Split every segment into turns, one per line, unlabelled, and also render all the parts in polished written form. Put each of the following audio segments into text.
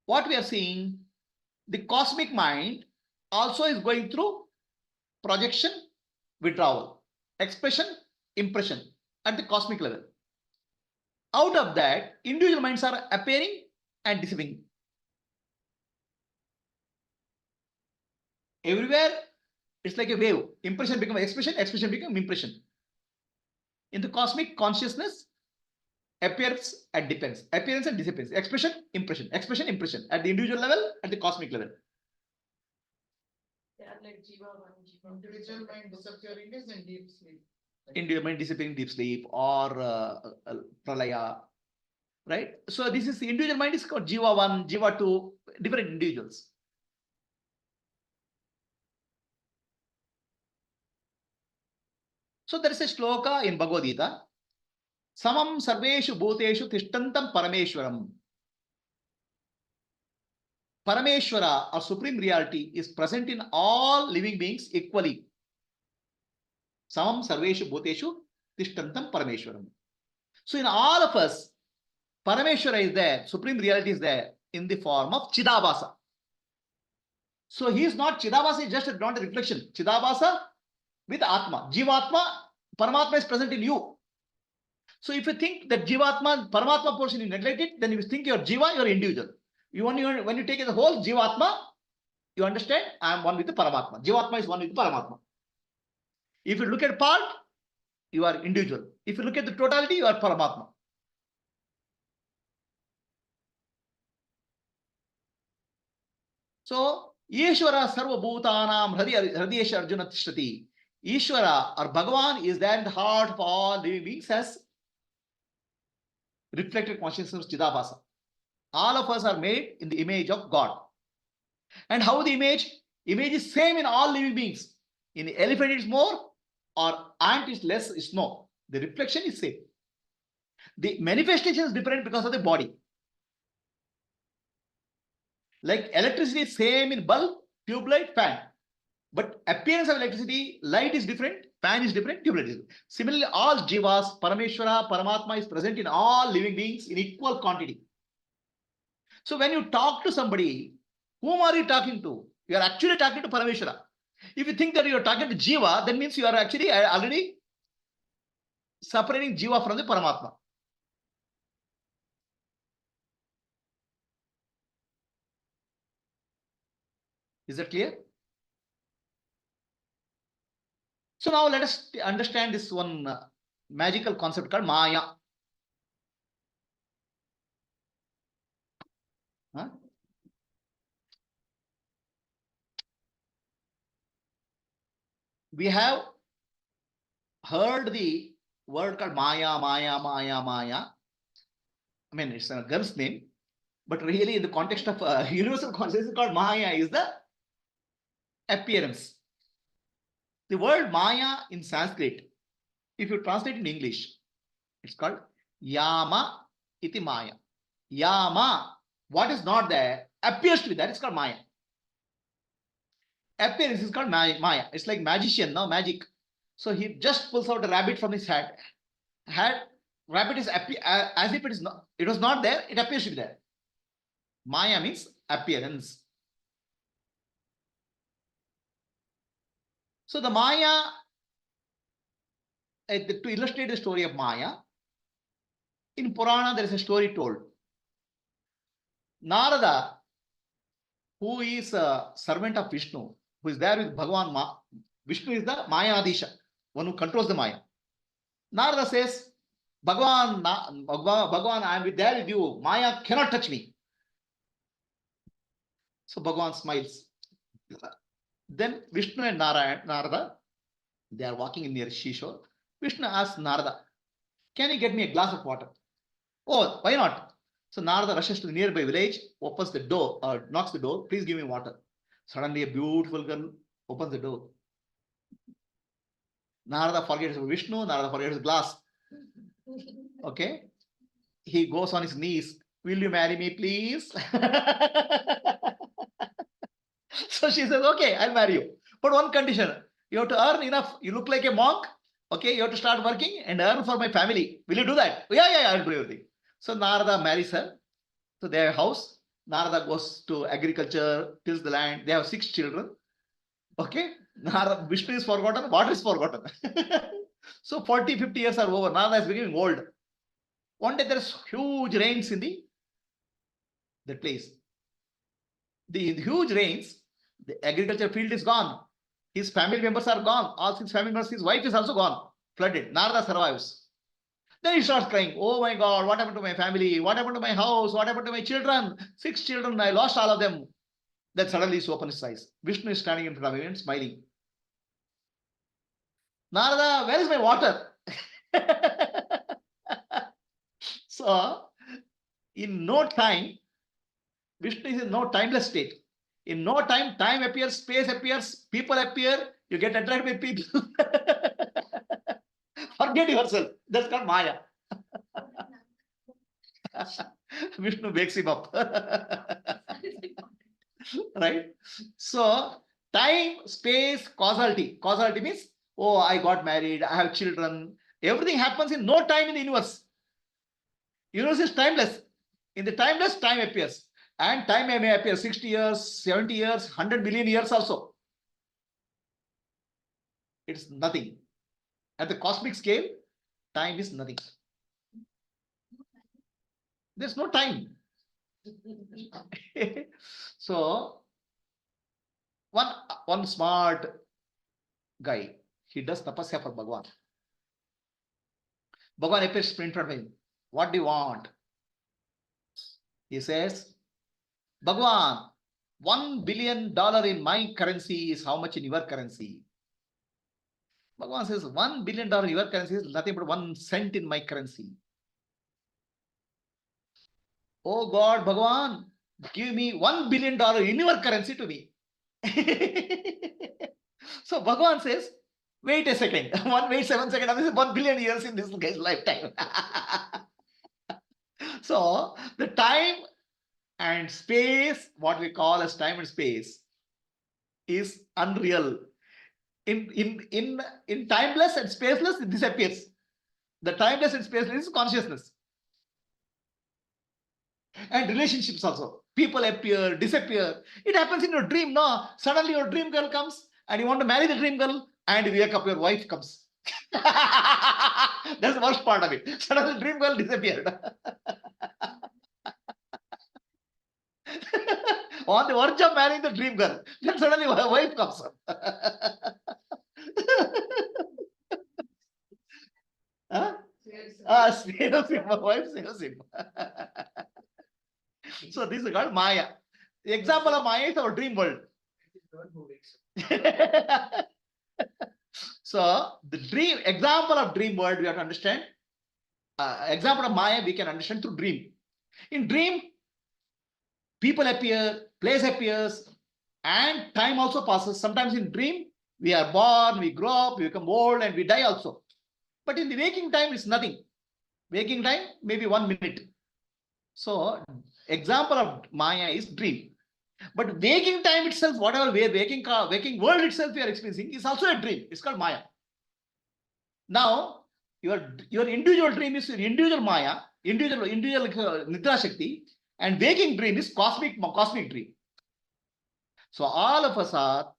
what we are seeing, the cosmic mind also is going through projection, withdrawal, expression, impression at the cosmic level. Out of that, individual minds are appearing and disappearing. Everywhere, it's like a wave. Impression becomes expression, expression becomes impression. In the cosmic consciousness, appears and depends, appearance and disappearance, expression, impression, at the individual level, at the cosmic level.
They are like Jiva 1, Jiva 2. Individual mind disappearing is in deep sleep.
Individual mind disappearing deep sleep or pralaya, right? So this is the individual mind is called Jiva 1, Jiva 2, different individuals. So there is a shloka in Bhagavad Gita. Samam sarveshu bhuteshu tishtantam parameshwaram. Parameshwara or supreme reality is present in all living beings equally. Samam sarveshu bhuteshu tishtantam parameshwaram. So in all of us, Parameshwara is there, supreme reality is there in the form of Chidabhasa. So he is not Chidabhasa, is just not a reflection. Chidabhasa with Atma. Jivatma, Paramatma is present in you. So if you think that Jivatma, Paramatma portion is neglected, then you think your Jiva, your individual. When you take it the whole Jivatma, you understand I am one with the Paramatma. Jivatma is one with the Paramatma. If you look at part, you are individual. If you look at the totality, you are Paramatma. So, Ishvara Sarva Bhutanam Hridayesha Arjuna Tishtati. Ishvara or Bhagavan is there in the heart of all living beings as reflected consciousness Chidabhasa. All of us are made in the image of God. And how the image? Image is same in all living beings. In the elephant it's more or ant is less, is no. The reflection is same. The manifestation is different because of the body. Like electricity is same in bulb, tube light, fan. But appearance of electricity, light is different, fan is different, tube light is different. Similarly, all jivas, Parameshwara, Paramatma is present in all living beings in equal quantity. So when you talk to somebody, whom are you talking to? You are actually talking to Parameshwara. If you think that you are talking to Jiva, that means you are actually already separating Jiva from the Paramatma. Is that clear? So now let us understand this one magical concept called Maya. Huh? We have heard the word called Maya, Maya, Maya, Maya. I mean, it's a girl's name, but really in the context of universal consciousness called Maya is the appearance. The word Maya in Sanskrit, if you translate in English, it's called Yama iti Maya. Yama, what is not there, appears to be there, it's called Maya. Appearance is called Maya. It's like magician, no magic. So he just pulls out a rabbit from his hat. Rabbit is as if it is not, it was not there, it appears to be there. Maya means appearance. So the Maya, to illustrate the story of Maya, in Purana there is a story told. Narada, who is a servant of Vishnu, who is there with Bhagavan, Vishnu is the Maya Adisha, one who controls the Maya. Narada says, Bhagavan, I am there with you. Maya cannot touch me. So Bhagavan smiles. Then Vishnu and Narada, they are walking near seashore. Vishnu asks Narada, can you get me a glass of water? Oh, why not? So Narada rushes to the nearby village, opens the door, or knocks the door. Please give me water. Suddenly a beautiful girl opens the door. Narada forgets Vishnu, Narada forgets the glass. Okay. He goes on his knees. Will you marry me, please? So she says, okay, I'll marry you. But one condition, you have to earn enough. You look like a monk. Okay, you have to start working and earn for my family. Will you do that? Yeah, I'll do everything. So Narada marries her. So they have a house. Narada goes to agriculture, tills the land. They have 6 children. Okay. Narada, Vishnu is forgotten, water is forgotten. So 40, 50 years are over. Narada is becoming old. One day there is huge rains in the place. The huge rains, the agriculture field is gone. His family members are gone. All 6 family members, his wife is also gone. Flooded. Narada survives. Then he starts crying, oh my God, what happened to my family? What happened to my house? What happened to my children? 6 children, I lost all of them. Then suddenly he opens his eyes. Vishnu is standing in front of him and smiling. Narada, where is my water? So, in no time, Vishnu is in no timeless state. In no time, time appears, space appears, people appear, you get attracted with people. Forget yourself. That's called Maya. Vishnu wakes him up. Right? So, time, space, causality. Causality means, oh, I got married, I have children. Everything happens in no time in the universe. Universe is timeless. In the timeless, time appears. And time may appear 60 years, 70 years, 100 million years also. It's nothing. At the cosmic scale, time is nothing. There's no time. So, one smart guy, he does tapasya for Bhagwan. Bhagwan appears in front of him. What do you want? He says, Bhagwan, $1 billion in my currency is how much in your currency? Bhagwan says, $1 billion in your currency is nothing but 1 cent in my currency. Oh God, Bhagwan, give me $1 billion in your currency to me. So Bhagwan says, wait a second. Wait 7 seconds. This is 1 billion years in this guy's lifetime. So the time and space, what we call as time and space, is unreal. In timeless and spaceless, it disappears. The timeless and spaceless is consciousness. And relationships also. People appear, disappear. It happens in your dream, no? Suddenly your dream girl comes and you want to marry the dream girl and you wake up, your wife comes. That's the worst part of it. Suddenly the dream girl disappeared. On the verge of marrying the dream girl, then suddenly my wife comes up. Huh? Saves him, my wife saves him. So this is called Maya. The example of Maya is our dream world. So the dream example of dream world we have to understand. Example of Maya we can understand through dream. In dream, people appear, place appears, and time also passes. Sometimes in dream, we are born, we grow up, we become old, and we die also. But in the waking time, it's nothing. Waking time, maybe 1 minute. So, example of Maya is dream. But waking time itself, whatever we are waking world itself we are experiencing is also a dream. It's called Maya. Now, your individual dream is your individual Maya, individual Nidra Shakti, and waking dream is cosmic dream. So all of us are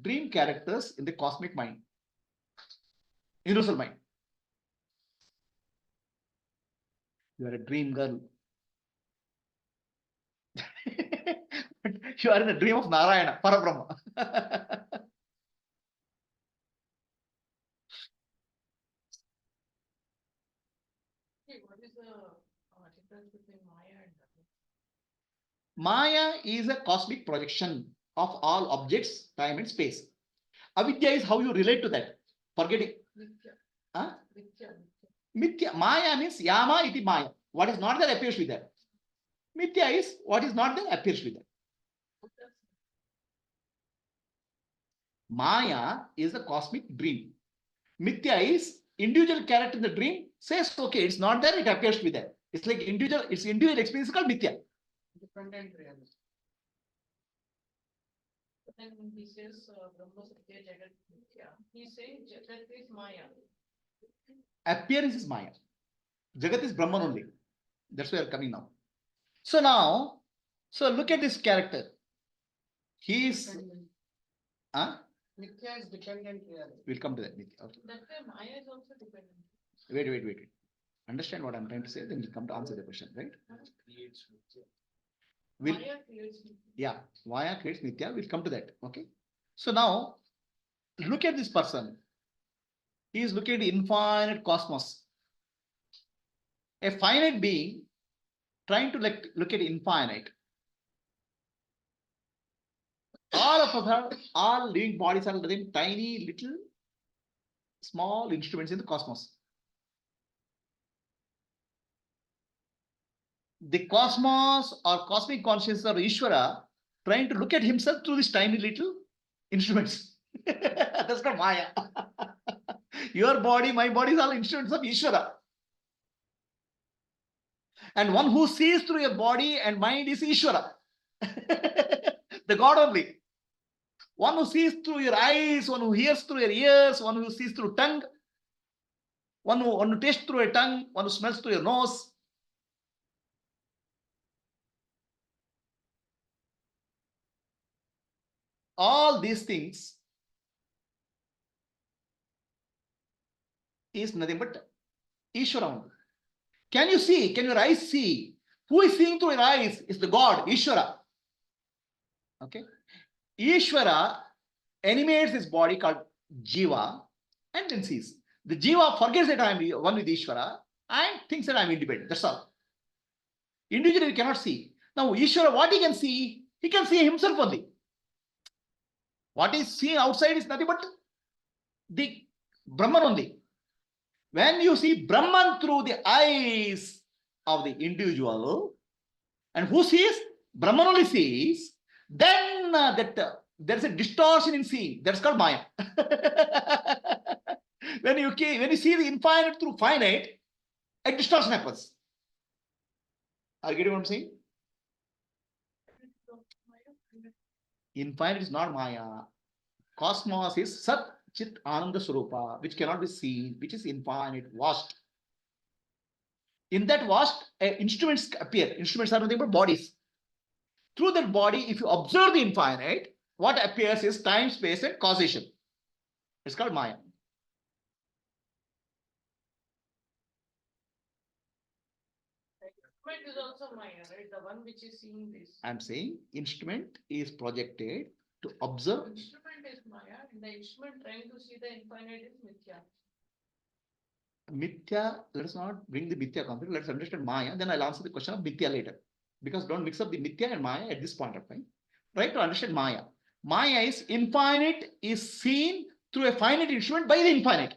dream characters in the cosmic mind, universal mind. You are a dream girl. You are in the dream of Narayana, Parabrahma.
What is the difference between Maya and Dharma?
Maya is a cosmic projection of all objects, time and space. Avidya is how you relate to that. Forgetting.
Mithya.
Huh?
Mithya.
Mithya. Maya means Yama iti Maya. What is not there appears with that. Mithya is what is not there appears with that. Maya is a cosmic dream. Mithya is individual character in the dream says, okay, it's not there, it appears with that. It's like individual experience called Mithya.
Dependent reality. But then when he says Brahma Satya Jagat Mithya, he's saying Jagat is Maya.
Appearance is Maya. Jagat is Brahman only. That's where we are coming now. So now, look at this character. He is,
Mithya is dependent reality.
we'll come to that. Okay.
That way Maya is also dependent.
Wait. Understand what I'm trying to say, then we'll come to answer the question, right?
Maya creates Mithya.
Yeah, Maya creates Nitya. We'll come to that. Okay. So now, look at this person. He is looking at the infinite cosmos. A finite being trying to look at infinite. All of us all living bodies are living tiny little small instruments in the cosmos. The cosmos or cosmic consciousness or Ishvara trying to look at himself through these tiny little instruments. That's not Maya. Your body, my body is all instruments of Ishvara. And one who sees through your body and mind is Ishvara. The God only. One who sees through your eyes, one who hears through your ears, one who sees through tongue, one who tastes through a tongue, one who smells through your nose. All these things is nothing but Ishvara. Can you see? Can your eyes see? Who is seeing through your eyes is the God, Ishvara. Okay. Ishvara animates his body called Jiva and then sees. The Jiva forgets that I am one with Ishvara and thinks that I am independent. That's all. Individually, we cannot see. Now, Ishvara, what he can see? He can see himself only. What is seen outside is nothing but the Brahman only. When you see Brahman through the eyes of the individual, and who sees? Brahman only sees, then there's a distortion in seeing. That's called Maya. When you see the infinite through finite, a distortion happens. Are you getting what I'm saying? Infinite is not Maya. Cosmos is Sat Chit Ananda Swarupa, which cannot be seen, which is infinite, vast. In that vast, instruments appear. Instruments are nothing but bodies. Through that body, if you observe the infinite, what appears is time, space, and causation. It's called Maya.
Instrument is also Maya, right? The one which is seeing this.
I'm saying instrument is projected to observe.
Instrument is Maya, and the instrument trying to see the infinite is Mithya.
Mithya, let us not bring the Mithya concept. Let's understand Maya. Then I'll answer the question of Mithya later. Because don't mix up the Mithya and Maya at this point of time. Try to understand Maya. Maya is infinite, is seen through a finite instrument by the infinite.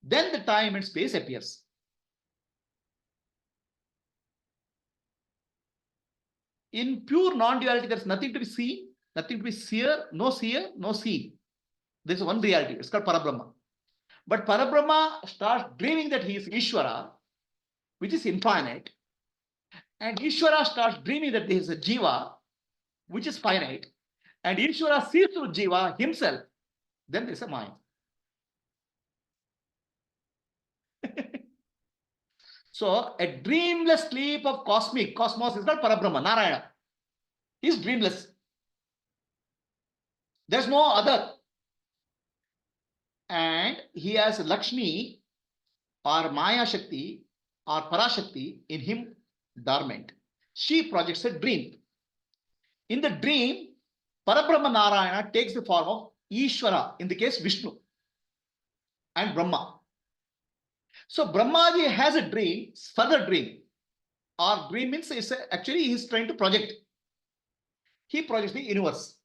Then the time and space appears. In pure non-duality, there's nothing to be seen, nothing to be seer, no seen. There's one reality. It's called Parabrahma. But Parabrahma starts dreaming that he is Ishvara, which is infinite. And Ishvara starts dreaming that there is a Jiva, which is finite. And Ishvara sees through Jiva himself. Then there's a mind. So a dreamless sleep of cosmos is called Parabrahma, Narayana. He's dreamless. There's no other. And he has Lakshmi or Maya Shakti or Parashakti in him dormant. She projects a dream. In the dream, Parabrahma Narayana takes the form of Ishvara, in the case Vishnu and Brahma. So Brahmaji has a dream, further dream. Or dream means actually he is trying to project. He projects the universe.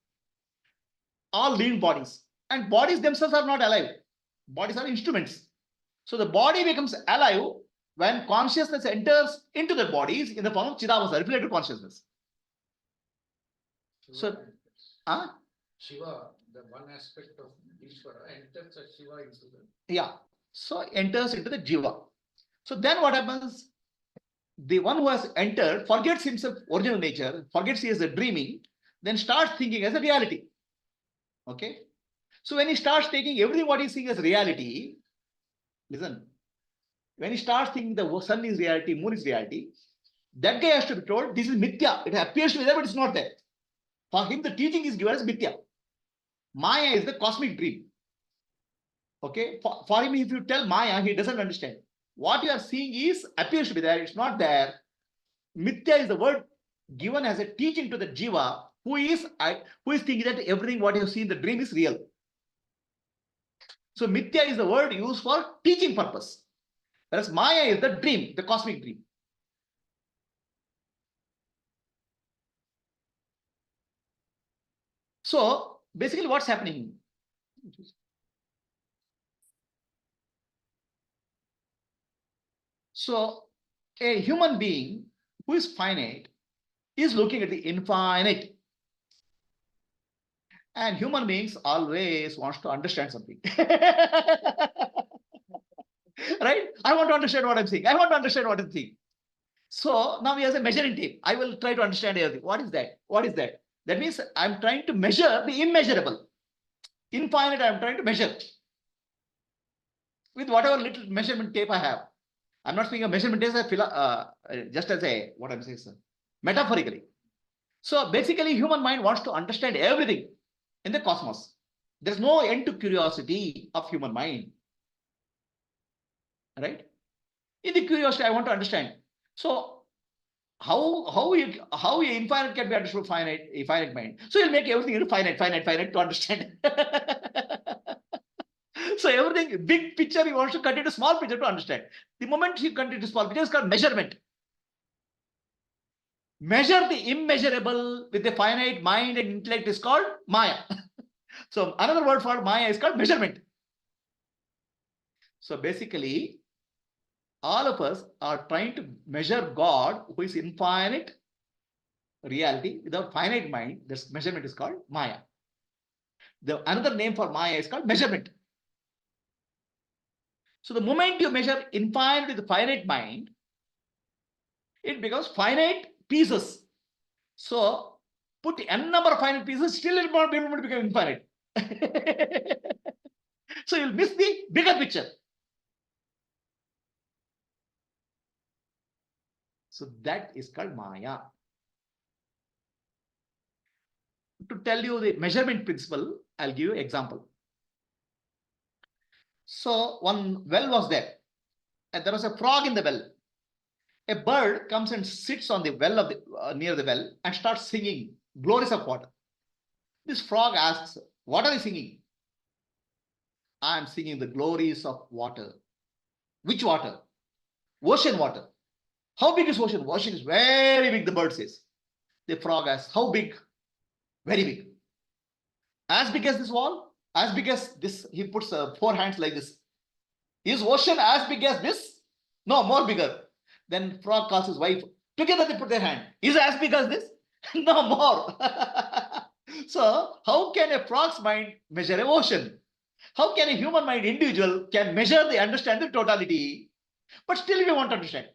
All living bodies. And bodies themselves are not alive. Bodies are instruments. So the body becomes alive when consciousness enters into the bodies in the form of Chidavasa, reflected consciousness. So,
Shiva, the one aspect of Ishvara, enters as Shiva into the...
Yeah. So enters into the Jiva. So then what happens? The one who has entered forgets himself original nature, forgets he is a dreaming, then starts thinking as a reality. Okay. So when he starts taking everything what he's seeing as reality, listen, When he starts thinking the sun is reality, moon is reality, that guy has to be told this is mithya. It appears to be there, but it's not there. For him, the teaching is given as mithya. Maya is the cosmic dream. Okay, for him, if you tell Maya, he doesn't understand. What you are seeing is appears to be there, it's not there. Mithya is the word given as a teaching to the jiva who is thinking that everything what you see in the dream is real. So mithya is the word used for teaching purpose, whereas Maya is the dream, the cosmic dream. So basically, what's happening? So a human being who is finite is looking at the infinite. And human beings always wants to understand something. Right? I want to understand what I'm saying. I want to understand what I'm saying. So now he has a measuring tape. I will try to understand everything. What is that? What is that? That means I'm trying to measure the immeasurable. Infinite, I'm trying to measure with whatever little measurement tape I have. I'm not speaking of measurement as just as a, what I'm saying, sir, metaphorically. So basically, human mind wants to understand everything in the cosmos. There's no end to curiosity of human mind. Right? In the curiosity, I want to understand. So how infinite can be understood finite mind? So you'll make everything into finite to understand. So everything, big picture, he wants to cut into small picture to understand. The moment he cut into small picture, it's called measurement. Measure the immeasurable with the finite mind and intellect is called Maya. So another word for Maya is called measurement. So basically, all of us are trying to measure God, who is infinite reality, without finite mind. This measurement is called Maya. The another name for Maya is called measurement. So the moment you measure infinite with the finite mind, it becomes finite pieces. So put n number of finite pieces, still it won't be able to become infinite. So you'll miss the bigger picture. So that is called Maya. To tell you the measurement principle, I'll give you an example. So one well was there, and there was a frog in the well. A bird comes and sits on the well of the near the well and starts singing glories of water. This frog asks, "What are you singing?" "I am singing the glories of water." "Which water?" "Ocean water." "How big is ocean?" "Ocean is very big," the bird says. The frog asks, "How big?" "Very big." "As big as this wall?" "As big as this." He puts four hands like this. "Is ocean as big as this?" "No, more bigger." Then frog calls his wife. Together they put their hand. "Is as big as this?" "No, more." So how can a frog's mind measure an ocean? How can a human mind individual can measure the understand the totality? But still we want to understand.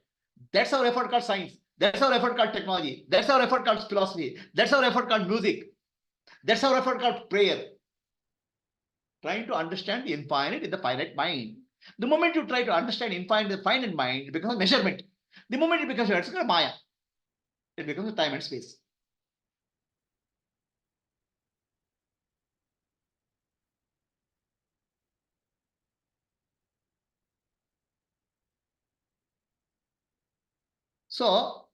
That's our effort called science. That's our effort called technology. That's our effort called philosophy. That's our effort called music. That's our effort called prayer. Trying to understand the infinite in the finite mind. The moment you try to understand infinite in the finite mind, it becomes a measurement. The moment it becomes a Maya, it becomes a time and space. So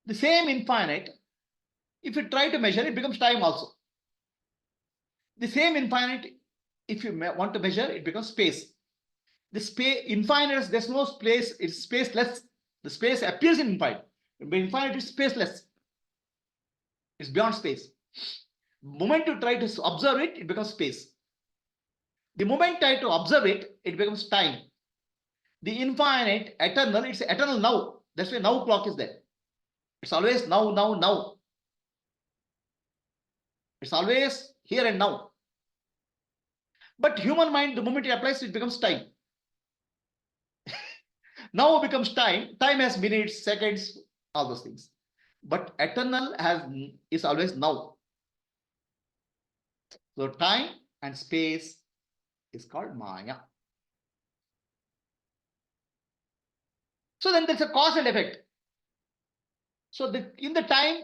the same infinite, if you try to measure, it becomes time also. The same infinite, if you want to measure, it becomes space. The space infinite, there's no space, it's spaceless. The space appears in infinite, but infinite is spaceless. It's beyond space. The moment you try to observe it, it becomes space. The moment you try to observe it, it becomes time. The infinite, eternal, it's eternal now. That's why now clock is there. It's always now, now, now. It's always here and now. But human mind, the moment it applies, it becomes time. Now becomes time. Time has minutes, seconds, all those things. But eternal is always now. So time and space is called Maya. So then there's a cause and effect. So in the time,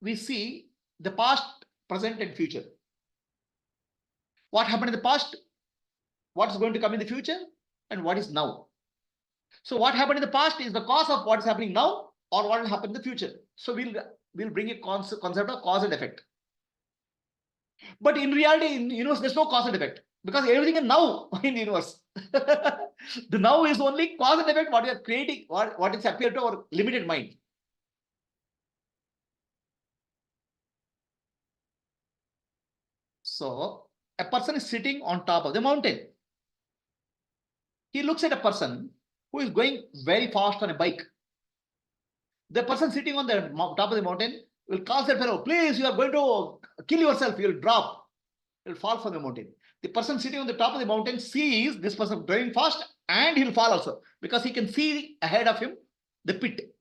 we see the past, present, and future. What happened in the past, what's going to come in the future, and what is now. So what happened in the past is the cause of what is happening now, or what will happen in the future. So we'll bring a concept of cause and effect. But in reality, in universe, there's no cause and effect, because everything is now in universe. The now is only cause and effect, what we are creating, what is appeared to our limited mind. So a person is sitting on top of the mountain. He looks at a person who is going very fast on a bike. The person sitting on the top of the mountain will call that fellow, please, you are going to kill yourself, you will drop, you will fall from the mountain. The person sitting on the top of the mountain sees this person driving fast, and he will fall also, because he can see ahead of him the pit.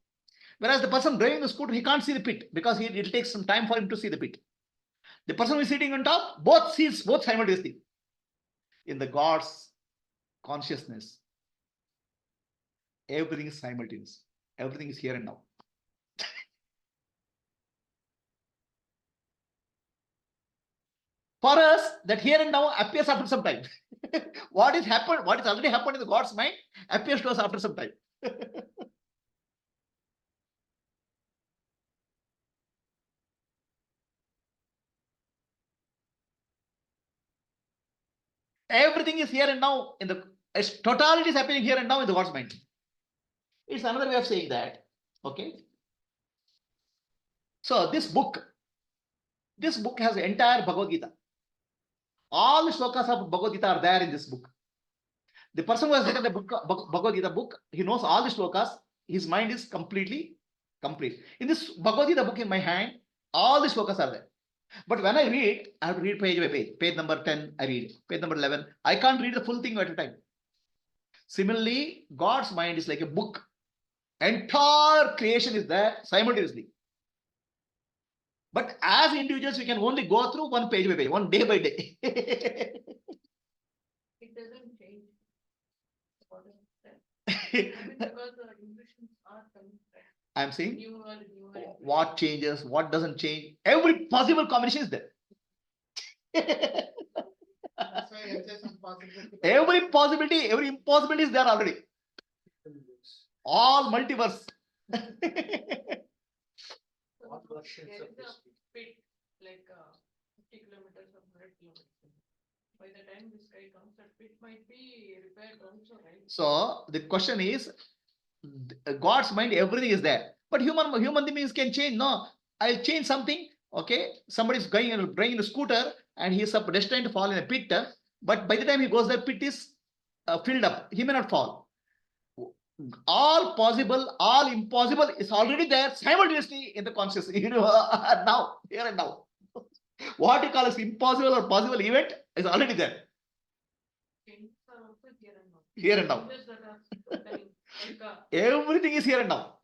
Whereas the person driving the scooter, he can't see the pit, because it will take some time for him to see the pit. The person who is sitting on top both sees both simultaneously. In the God's consciousness, everything is simultaneous. Everything is here and now. For us, that here and now appears after some time. What is already happened in the God's mind appears to us after some time. Everything is here and now in the totality is happening here and now in the God's mind. It's another way of saying that. Okay. So this book has the entire Bhagavad Gita. All the shlokas of Bhagavad Gita are there in this book. The person who has written the book, Bhagavad Gita book, he knows all the shlokas. His mind is completely complete. In this Bhagavad Gita book in my hand, all the shlokas are there. But when I read, I have to read page by page. Page number 10, I read. Page number 11. I can't read the full thing at a time. Similarly, God's mind is like a book. Entire creation is there simultaneously. But as individuals, we can only go through one page by page, one day by day.
It doesn't change. What is that? I mean, because the impressions are coming back.
I'm saying,
Newer.
what changes, what doesn't change, every possible combination is there.
That's why I say some possibility.
Every possibility, every impossibility is there already. All multiverse.
What versions
There
of
is
this?
a pit, like 50 kilometers or 100 kilometers. By the time this guy comes, that pit might be repaired also, right?
So the question is, God's mind, everything is there. But human beings can change. No, I'll change something. Okay, somebody is going and bringing a scooter, and he is destined to fall in a pit. But by the time he goes there, pit is filled up. He may not fall. All possible, all impossible is already there simultaneously in the consciousness. Now, here and now. What you call as impossible or possible event is already there.
Changes are also here and now.
Here and now.
Changes that are happening, like,
Everything is here and now.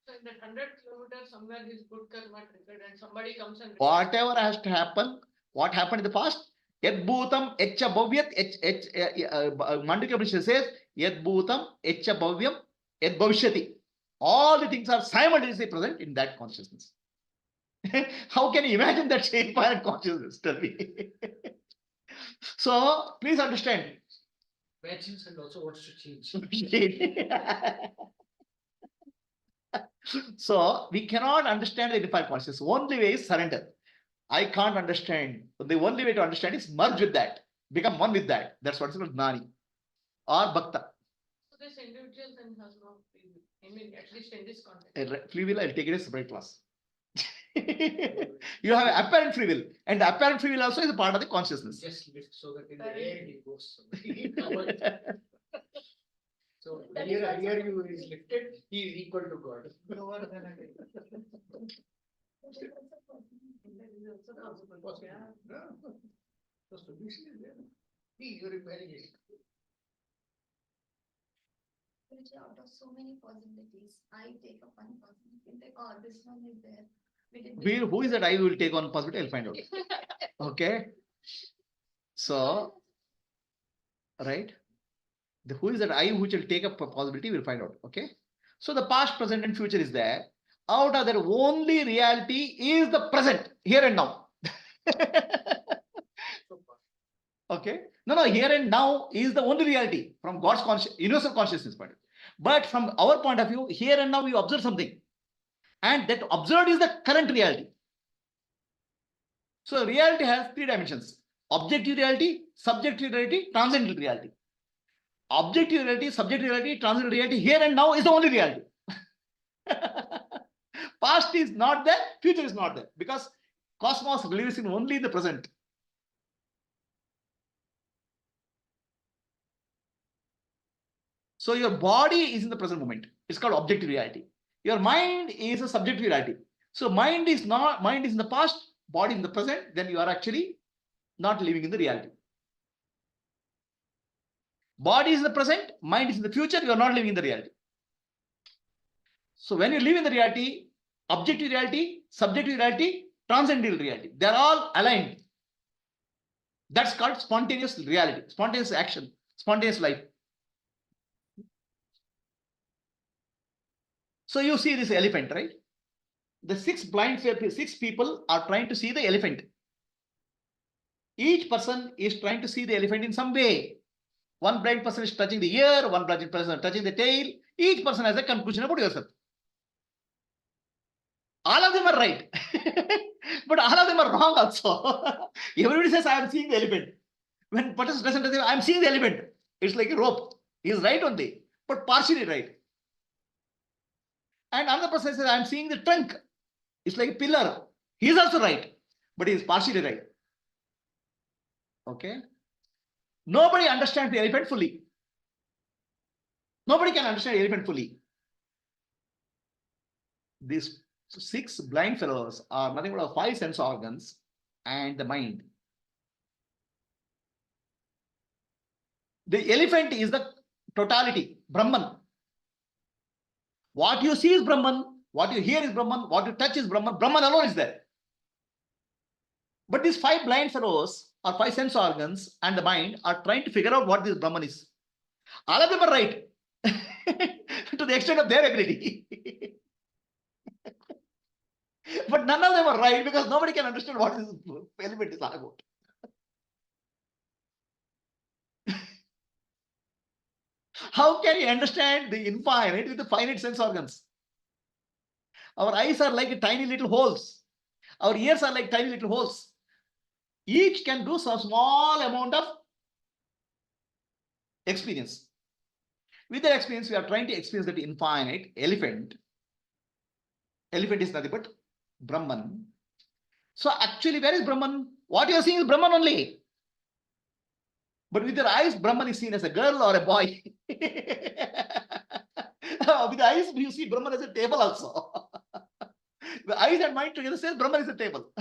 so in that 100 kilometers, somewhere his good karma triggered and somebody comes and
Whatever has to happen, what happened in the past, Yad bhutam etcha bhavyat, Mandukya Upanishad says, Yad bhutam etcha bhavyam yad bhavishyati. All the things are simultaneously present in that consciousness. How can you imagine that infinite consciousness? Tell me. So please understand.
Imagines and also wants to change.
So we cannot understand the unified consciousness. Only way is surrender. I can't understand. The only way to understand is merge with that, become one with that. That's what's called Gnani or Bhakta.
So this individual then has no free will. I mean, at least in this context.
Free will, I'll take it as a separate class. You have apparent free will, and the apparent free will also is a part of the consciousness.
Just lift so that in the air he goes. So here you is lifted, he is equal to God.
Lower than a day. That is also possible. Yeah.
No. The solution is there. You're repairing it.
Which out of so many possibilities, I take up one possibility, think, oh, this one is there.
Who is that I will take on possibility? I'll find out. Okay. So, right. Who is that I which will take up a possibility? We'll find out. Okay. So the past, present, and future is there. Out of that, only reality is the present, here and now. Okay. No, here and now is the only reality from God's universal consciousness point of view. But from our point of view, here and now we observe something. And that observed is the current reality. So reality has three dimensions: objective reality, subjective reality, transcendental reality. Objective reality, subjective reality, transcendental reality, here and now is the only reality. Past is not there, future is not there, because cosmos lives in only the present. So your body is in the present moment. It's called objective reality. Your mind is a subjective reality. So mind is in the past, body in the present, then you are actually not living in the reality. Body is in the present, mind is in the future, you are not living in the reality. So when you live in the reality, objective reality, subjective reality, transcendental reality, they are all aligned. That's called spontaneous reality, spontaneous action, spontaneous life. So you see this elephant, right? The six people are trying to see the elephant. Each person is trying to see the elephant in some way. One blind person is touching the ear, one blind person is touching the tail. Each person has a conclusion about yourself. All of them are right. But all of them are wrong also. Everybody says, I am seeing the elephant. When person doesn't say, I am seeing the elephant, it's like a rope. He is right only, but partially right. And another person says, I am seeing the trunk. It's like a pillar. He is also right, but he is partially right. Okay. Nobody understands the elephant fully. Nobody can understand the elephant fully. These six blind fellows are nothing but five sense organs and the mind. The elephant is the totality, Brahman. What you see is Brahman, what you hear is Brahman, what you touch is Brahman. Brahman alone is there. But these five blind fellows, or five sense organs and the mind, are trying to figure out what this Brahman is. All of them are right to the extent of their ability. But none of them are right because nobody can understand what this element is all about. How can you understand the infinite with the finite sense organs? Our eyes are like tiny little holes. Our ears are like tiny little holes. Each can do some small amount of experience. With that experience, we are trying to experience that infinite elephant. Elephant is nothing but Brahman. So actually, where is Brahman? What you are seeing is Brahman only. But with your eyes, Brahman is seen as a girl or a boy. With the eyes, you see Brahman as a table also. The eyes and mind together says Brahman is a table.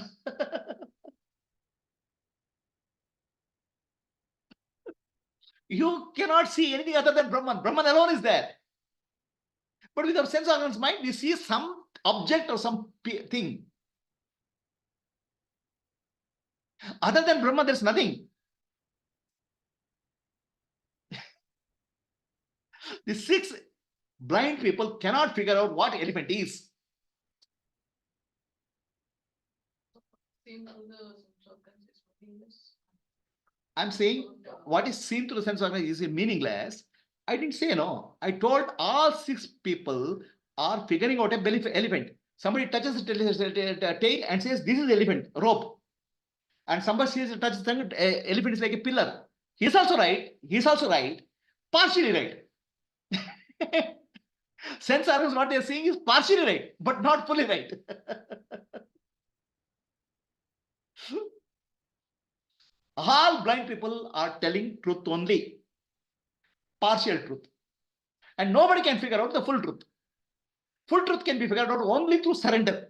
You cannot see anything other than Brahman. Brahman alone is there. But with our sense organs mind, we see some object or some thing. Other than Brahman, there's nothing. The six blind people cannot figure out what elephant is.
Seen through the sense organs is meaningless.
I'm saying what is seen through the sense organ is meaningless. I didn't say no. I told all six people are figuring out a elephant. Somebody touches the tail and says, this is elephant, rope. And somebody says, touches the tongue, elephant is like a pillar. He's also right. He's also right. Partially right. Sense organs, what they're saying is partially right, but not fully right. All blind people are telling truth only, partial truth. And nobody can figure out the full truth. Full truth can be figured out only through surrender.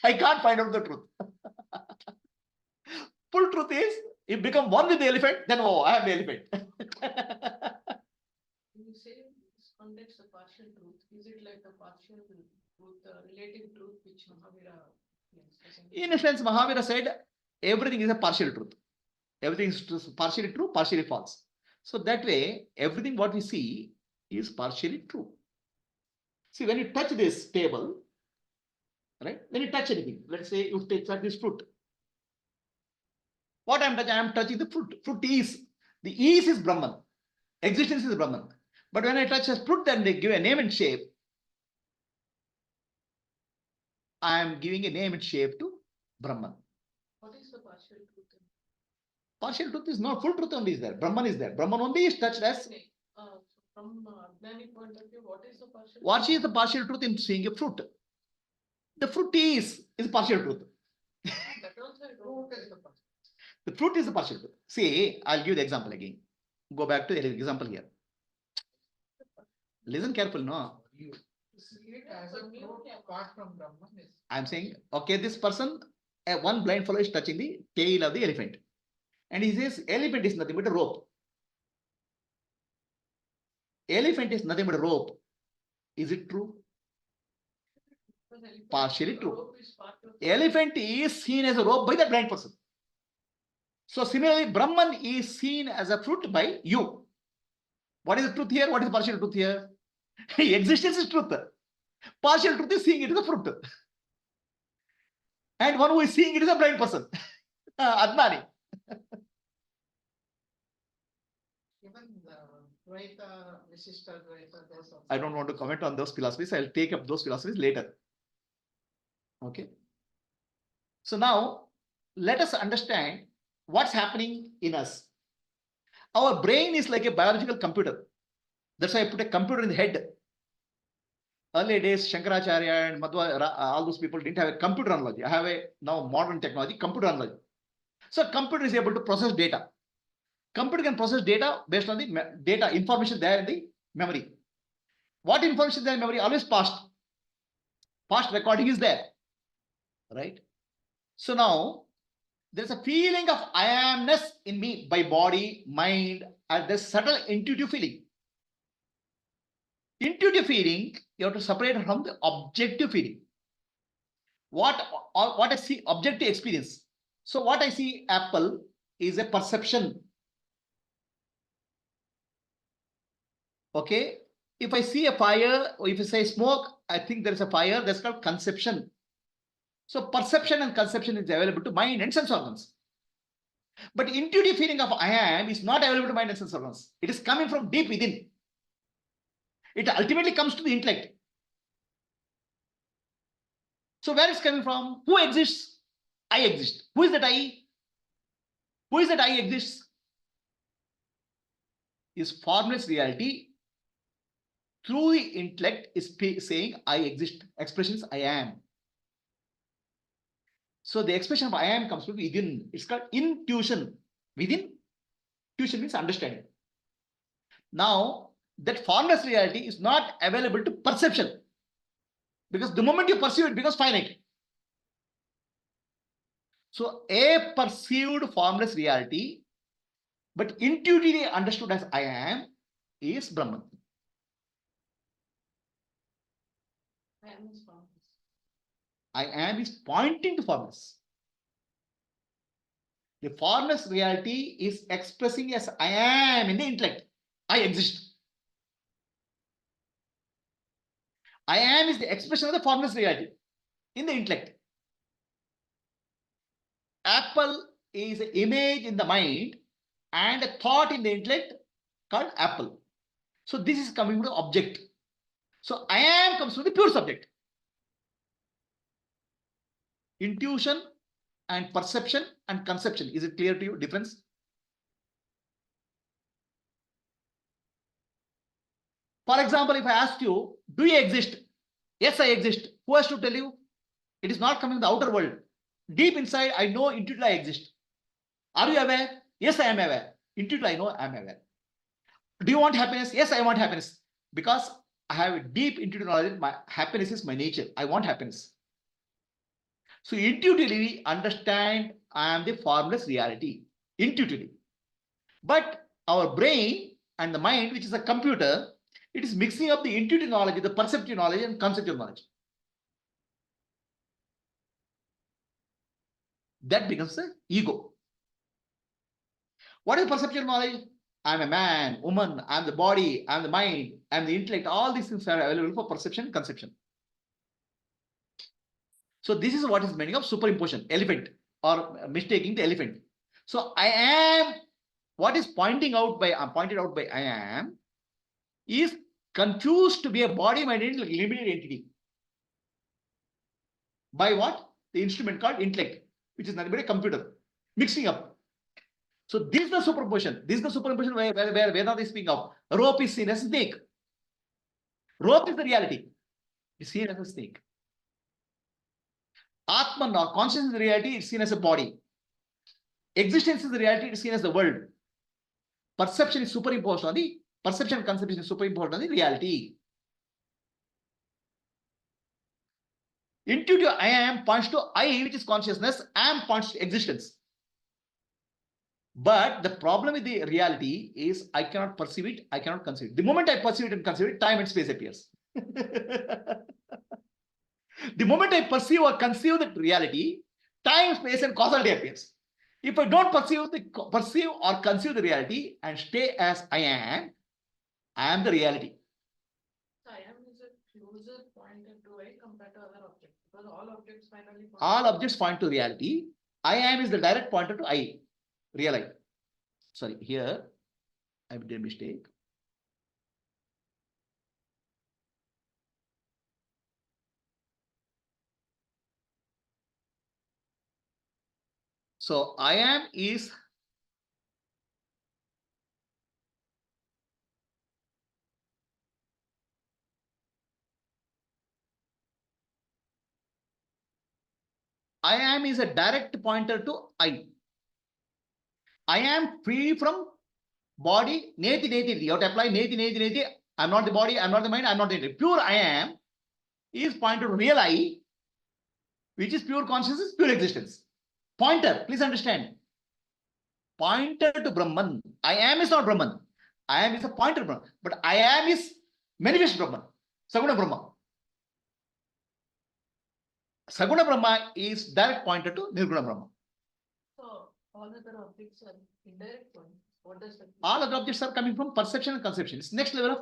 I can't find out the truth. Full truth is, you become one with the elephant, then oh, I am the elephant.
When you say this context of partial truth, is it like the partial truth, the relative truth which Mahavira claims?
In a sense, Mahavira said everything is a partial truth. Everything is partially true, partially false. So that way, everything what we see is partially true. See, when you touch this table, right? When you touch anything, let's say you touch this fruit. What I'm touching? I'm touching the fruit. Fruit is, the is Brahman. Existence is Brahman. But when I touch a fruit, then they give a name and shape. I am giving a name and shape to Brahman.
What is the partial truth?
Partial truth is not, full truth only is there. Brahman is there. Brahman only is touched as.
From Adnani point of view, what is the partial?
What is the partial truth in seeing a fruit? The fruit is partial truth.
That also I don't know.
The fruit is the partial truth. See, I'll give the example again. Go back to the example here. Listen carefully, no?
You see it as a fruit apart from Brahman is.
I'm saying, okay, this person, one blind fellow is touching the tail of the elephant. And he says, elephant is nothing but a rope. Elephant is nothing but a rope. Is it true? Partially true. Elephant is seen as a rope by the blind person. So similarly, Brahman is seen as a fruit by you. What is the truth here? What is the partial truth here? Existence is truth. Partial truth is seeing it as a fruit. And one who is seeing it is a blind person. Adnani.
Even the Advaita, Visishta Advaita, those are.
I don't want to comment on those philosophies. I'll take up those philosophies later. Okay. So now let us understand what's happening in us. Our brain is like a biological computer. That's why I put a computer in the head. Early days, Shankaracharya and Madhva, all those people didn't have a computer analogy. I have a now modern technology, computer analogy. So computer is able to process data. Computer can process data based on the data, information there in the memory. What information there in memory? Always past. Past recording is there. Right? So now, there's a feeling of I amness in me by body, mind, and there's subtle intuitive feeling. Intuitive feeling, you have to separate it from the objective feeling. What I see, objective experience. So what I see apple is a perception. Okay. If I see a fire, or if I say smoke, I think there is a fire, that's called conception. So perception and conception is available to mind and sense organs. But intuitive feeling of I am is not available to mind and sense organs. It is coming from deep within. It ultimately comes to the intellect. So where it's coming from? Who exists? I exist. Who is that I? Who is that I exists? Is formless reality through the intellect is saying I exist. Expressions I am. So the expression of I am comes from within. It's called intuition. Within, intuition means understanding. Now, that formless reality is not available to perception. Because the moment you perceive it becomes finite. So a perceived formless reality, but intuitively understood as I am, is Brahman. I am is pointing to formless. The formless reality is expressing as I am in the intellect. I exist. I am is the expression of the formless reality in the intellect. Apple is an image in the mind and a thought in the intellect called apple. So this is coming from the object. So I am comes from the pure subject. Intuition and perception and conception. Is it clear to you? Difference? For example, if I ask you, do you exist? Yes, I exist. Who has to tell you? It is not coming from the outer world. Deep inside, I know intuitively I exist. Are you aware? Yes, I am aware. Intuitively, I know I am aware. Do you want happiness? Yes, I want happiness. Because I have a deep intuitive knowledge. My happiness is my nature. I want happiness. So intuitively understand I am the formless reality. Intuitively. But our brain and the mind, which is a computer, it is mixing up the intuitive knowledge with the perceptive knowledge and conceptual knowledge. That becomes the ego. What is perceptual knowledge? I'm a man, woman, I'm the body, I'm the mind, I'm the intellect. All these things are available for perception and conception. So this is what is meaning of superimposition, elephant, or mistaking the elephant. So I am, what is pointed out by I am, is confused to be a body, mind, intellect, limited entity. By what? The instrument called intellect, which is nothing but a computer, mixing up. So this is the superimposition. This is the superimposition where Vedanta is speaking of. Rope is seen as a snake. Rope is the reality. It's seen as a snake. Atman or consciousness is the reality, it's seen as a body. Existence is the reality, it's seen as the world. Perception is superimposed on the perception, conception is superimposed on the reality. Intuitive I am points to I, which is consciousness, am points to existence. But the problem with the reality is I cannot perceive it, I cannot conceive it. The moment I perceive it and conceive it, time and space appears. The moment I perceive or conceive that reality, time, space, and causality appears. If I don't perceive or conceive the reality and stay as I am the reality.
So I am is a closer pointer to I compared to other objects, because all objects finally point.
All objects point to reality. I am is the direct pointer to I, real I. Sorry, here I made a mistake. So I am is a direct pointer to I. I am free from body, neti neti. You have to apply neti neti neti. I'm not the body, I'm not the mind, I'm not the entity. Pure I am is pointer to real I, which is pure consciousness, pure existence. Pointer, please understand. Pointer to Brahman. I am is not Brahman. I am is a pointer to Brahman. But I am is manifest Brahman. Saguna Brahma. Saguna Brahma is direct pointer to Nirguna Brahma.
So all other objects are indirect ones. What does that mean?
All other objects are coming from perception and conception. It's next level of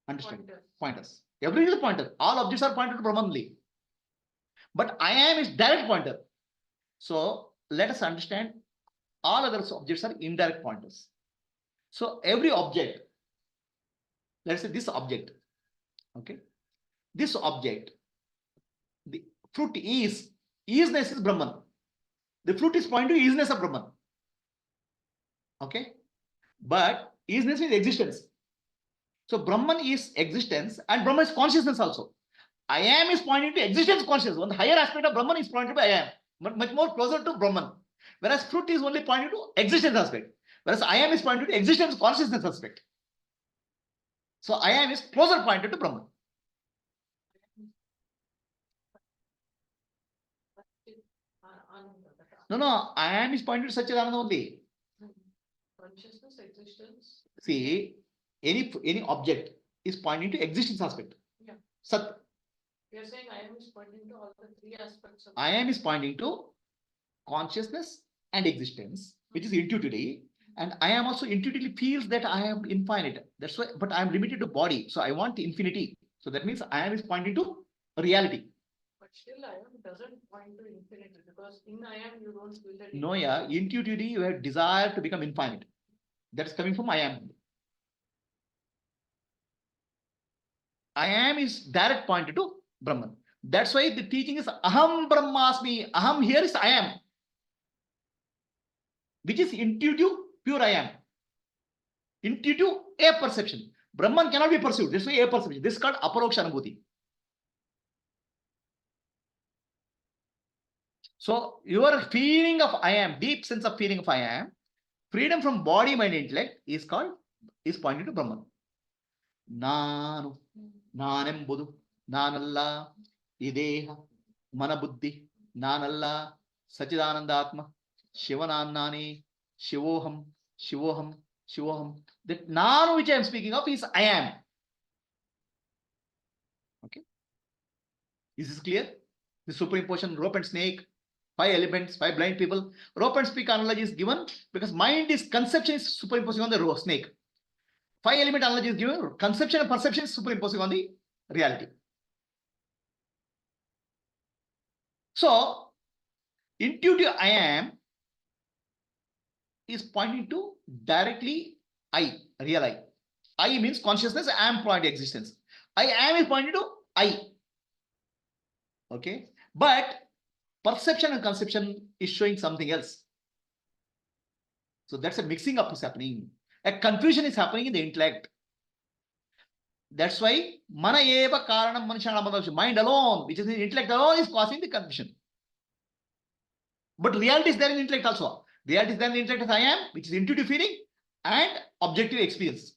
understanding. Pointers. Everything is a pointer. All objects are pointed to Brahman only. But I am is direct pointer. So let us understand all other objects are indirect pointers. So every object, let's say this object, okay, this object, the fruit is Brahman. The fruit is pointing to isness of Brahman. Okay, but isness is existence. So Brahman is existence and Brahman is consciousness also. I am is pointing to existence consciousness. One higher aspect of Brahman is pointed by I am, but much more closer to Brahman. Whereas fruit is only pointing to existence aspect. Whereas I am is pointing to existence consciousness aspect. So I am is closer pointed to Brahman. No, I am is pointed to Satchidananda only.
Consciousness, existence.
See, any object is pointing to existence aspect.
Yeah.
Sat.
You're saying I am is pointing to all the three aspects of
I am is pointing to consciousness and existence, which is intuitively. And I am also intuitively feels that I am infinite. That's why, but I am limited to body. So I want infinity. So that means I am is pointing to reality.
But still I am doesn't point to infinity, because in I am you don't feel that.
No, yeah, intuitively you have desire to become infinite. That's coming from I am. I am is direct pointed to Brahman. That's why the teaching is Aham Brahmasmi. Aham here is I am, which is intuitive, pure I am. Intuitive, a perception. Brahman cannot be perceived. This is a perception. This is called aparoksha anubhuti. So your feeling of I am, deep sense of feeling of I am, freedom from body, mind, intellect is pointed to Brahman. Nanu, nanembudu, nanalla, ideha, manabuddhi, nanalla, Sachidananda Atma, Shivanannani, Shivoham, Shivoham, Shivoham. That Nanu which I am speaking of is I am. Okay. Is this clear? The superimposition, rope and snake. 5 elements, 5 blind people. Rope and speak analogy is given because mind is conception is superimposing on the snake. 5 element analogy is given, conception and perception is superimposing on the reality. So, intuitive I am is pointing to directly I, real I. I means consciousness, I am point existence. I am is pointing to I. Okay. But perception and conception is showing something else. So that's a mixing up is happening. A confusion is happening in the intellect. That's why mana eva karanam manushanam, mind alone, which is in intellect alone, is causing the confusion. But reality is there in intellect also. Reality is there in intellect as I am, which is intuitive feeling and objective experience.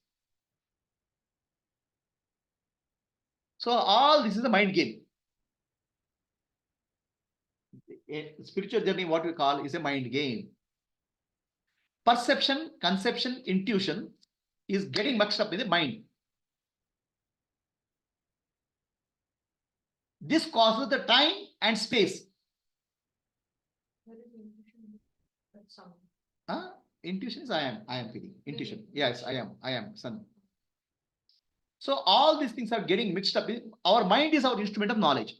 So all this is a mind game. A spiritual journey, what we call, is a mind game. Perception, conception, intuition is getting mixed up in the mind. This causes the time and space.
Where is intuition? That's sound.
Intuition is I am feeling. Intuition. Yes, I am, son. So all these things are getting mixed up. Our mind is our instrument of knowledge.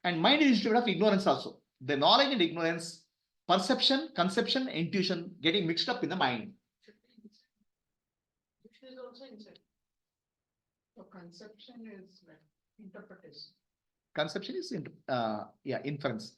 And mind is instrument of ignorance also. The knowledge and ignorance, perception, conception, intuition getting mixed up in the mind.
Intuition is also inside.
So conception is like interpretation.
Conception is inference.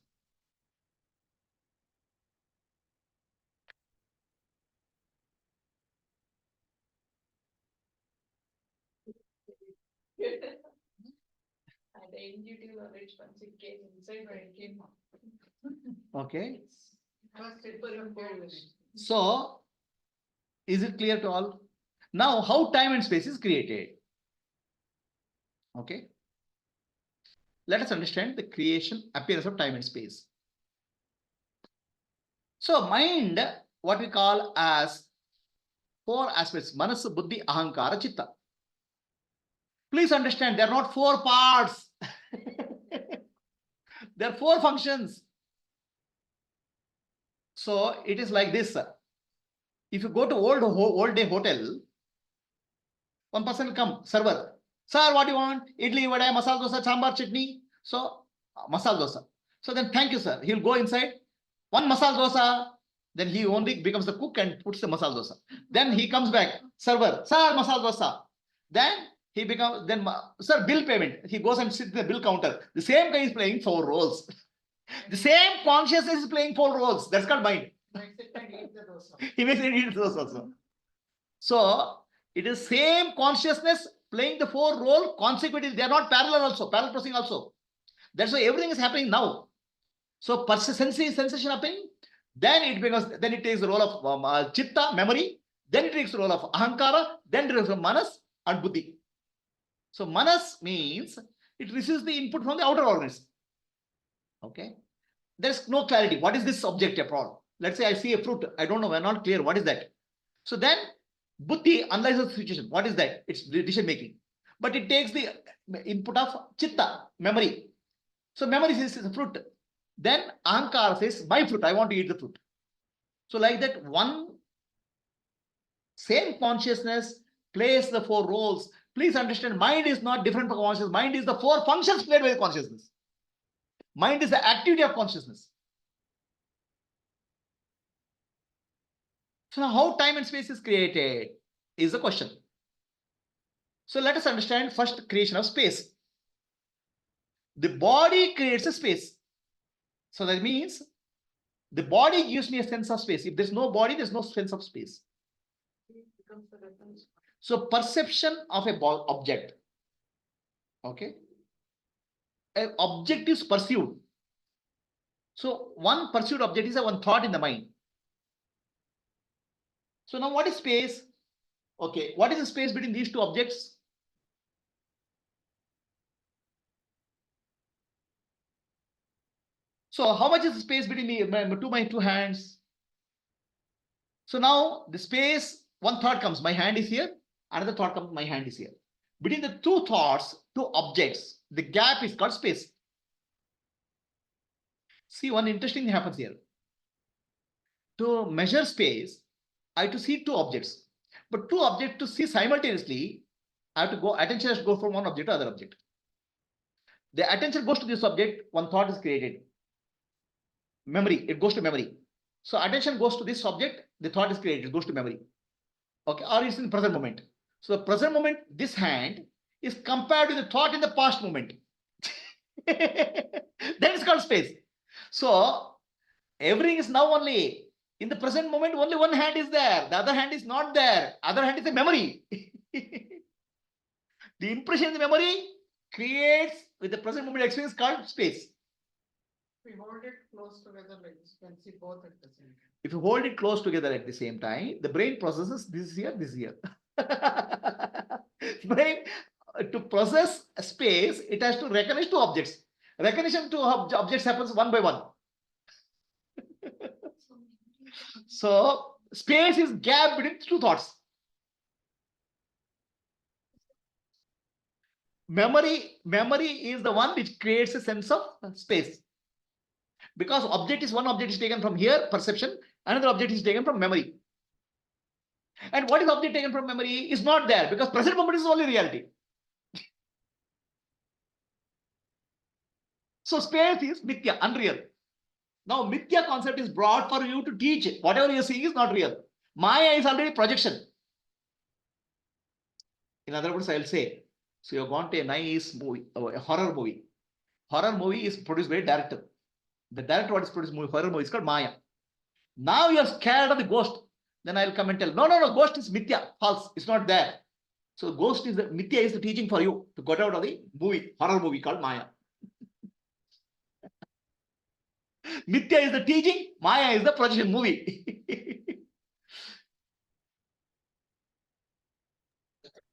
And the intuitive knowledge, once it came inside, where it came out.
Okay.
It's superimposed.
So, is it clear to all? Now, how time and space is created? Okay. Let us understand the creation, appearance of time and space. So, mind, what we call as 4 aspects: manas, buddhi, ahankara, chitta. Please understand, they are not 4 parts. There are 4 functions. So it is like this. If you go to old day hotel, one person will come, server. Sir, what do you want? Idli, vada, masala dosa, sambar, chutney. So masala dosa. So then thank you, sir. He'll go inside. 1 masala dosa. Then he only becomes the cook and puts the masala dosa. Then he comes back. Server, sir, masala dosa. Then he becomes, then, sir, bill payment. He goes and sits in the bill counter. The same guy is playing 4 roles. The same consciousness is playing 4 roles. That's called mind. He makes it eat those also. So it is same consciousness playing the 4 roles consequently. They are not parallel also, parallel processing also. That's why everything is happening now. So sensation happening. Then it becomes, then it takes the role of chitta, memory. Then it takes the role of ahankara. Then it takes the manas and buddhi. So manas means it receives the input from the outer organs. Okay. There's no clarity. What is this object at all? Let's say I see a fruit. I don't know. I'm not clear. What is that? So then buddhi analyzes the situation. What is that? It's decision making. But it takes the input of chitta, memory. So memory says it's a fruit. Then ahankara says, my fruit, I want to eat the fruit. So like that, one same consciousness plays the 4 roles. Please understand, mind is not different from consciousness. Mind is the 4 functions played by consciousness. Mind is the activity of consciousness. So now how time and space is created is the question. So let us understand first creation of space. The body creates a space. So that means the body gives me a sense of space. If there's no body, there's no sense of space.
It becomes the reference.
So perception of a object. Okay. An object is perceived. So one perceived object is a one thought in the mind. So now what is space? Okay. What is the space between these 2 objects? So how much is the space between me, my 2 hands? So now the space, one thought comes, my hand is here. Another thought comes, my hand is here. Between the 2 thoughts, 2 objects, the gap is called space. See, one interesting thing happens here. To measure space, I have to see two objects. But two objects to see simultaneously, I have to go, attention has to go from one object to other object. The attention goes to this object, one thought is created. Memory, it goes to memory. So attention goes to this object, the thought is created, it goes to memory. Okay, or it's in the present moment. So the present moment, this hand is compared to the thought in the past moment. That is called space. So everything is now only in the present moment, only one hand is there, the other hand is not there, other hand is a memory. The impression in the memory creates with the present moment experience called space.
We hold it close together like this, you can see both at the same time.
If you hold it close together at the same time, the brain processes this here, this here. Brain, to process space, it has to recognize two objects. Recognition to objects happens one by one. So space is gap between two thoughts. Memory is the one which creates a sense of space. Because object is one object is taken from here, perception, another object is taken from memory. And what is object taken from memory is not there because present moment is only reality. So space is mithya, unreal. Now mithya concept is brought for you to teach it. Whatever you're seeing is not real. Maya is already projection. In other words, I'll say, so you've gone to a nice movie, a horror movie. Horror movie is produced by a director. The director what is produced horror movie is called Maya. Now you're scared of the ghost. Then I'll come and tell, no, ghost is mithya, false, it's not there. So ghost is the mithya is the teaching for you to get out of the movie, horror movie called Maya. Mithya is the teaching, Maya is the projection movie.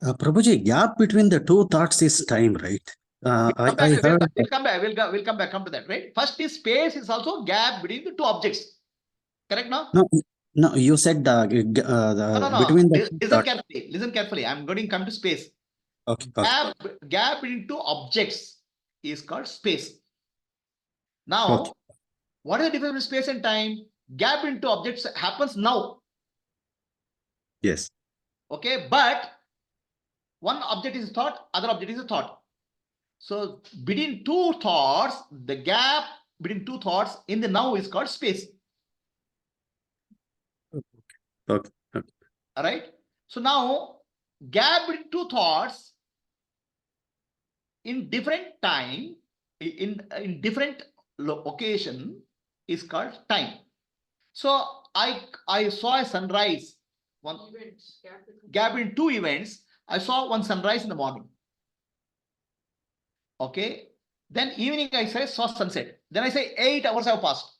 Prabhuji, gap between the two thoughts is time, right? I heard.
We'll come back to that, right? First is space is also gap between the two objects. Correct now?
No, you said
No.
between the
Listen carefully. I'm going to come to space.
Okay.
Gap between two objects is called space. Now,
Okay.
what is the difference between space and time? Gap between two objects happens now.
Yes.
Okay, but one object is a thought, other object is a thought. So between two thoughts, the gap between two thoughts in the now is called space.
Okay.
All right. So now gap between two thoughts in different time, in different occasion is called time. So I saw a sunrise. One
Events,
gap in two events. I saw one sunrise in the morning. Okay. Then evening I saw sunset. Then I say 8 hours have passed.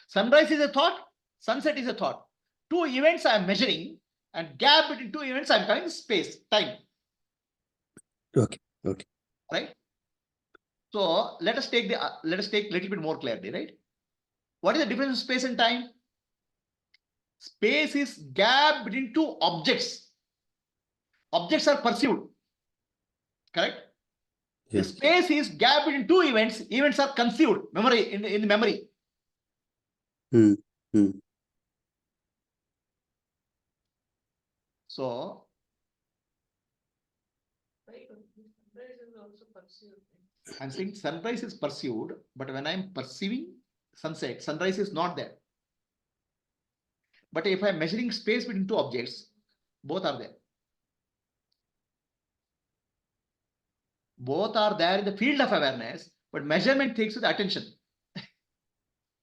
Sunrise is a thought. Sunset is a thought. Two events I am measuring, and gap between two events I am calling space, time.
Okay.
Right. So let us take little bit more clarity. Right. What is the difference in space and time? Space is gap between two objects. Objects are perceived. Correct.
Yes.
The space is gap between two events. Events are conceived. Memory in the memory. So
right? Sunrise is also perceived.
I'm saying sunrise is perceived, but when I'm perceiving sunset, sunrise is not there. But if I'm measuring space between two objects, both are there. Both are there in the field of awareness, but measurement takes with attention.